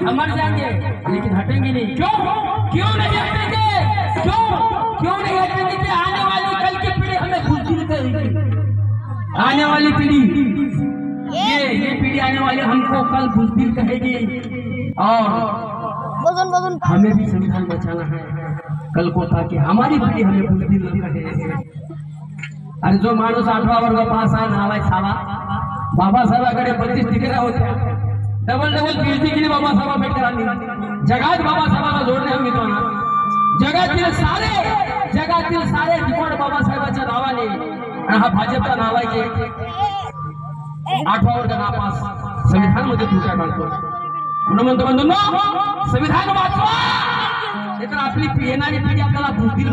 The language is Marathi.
हम मर जाएंगे लेकिन हटेंगे नहीं। क्यों क्यों नहीं हटेंगे? क्यों नहीं हटेंगे? कि आने वाली कल की पीढ़ी हमें बुद्धिल कहेगी। आने वाली पीढ़ी ये पीढ़ी आने वाली हमको कल बुद्धिल कहेगी और हमें भी संविधान बचाना है कल को, ताकि हमारी पीढ़ी हमें बुद्धिल न कहे। अरे जो माणूस 8वा वर्ग पास आहे नावाय सावा, बाबासाहेबांकडे 32 डिग्र्या होत्या, डबल पीएचडी केली बाबासाहेब आंबेडकरांनी। जगात बाबासाहेबांना जोडणे हवी ना, जगातील सारे रिकॉर्ड बाबासाहेबांच्या नावाने, हा भाजपचा नाव आहे की 8वा वर्ग नापास संविधान मध्ये तुटल्या काढतो। म्हणून म्हणतो बंधूंनो, संविधान वाचवा, नाहीतर आपली येणारी पिढी आपल्याला बुजतील.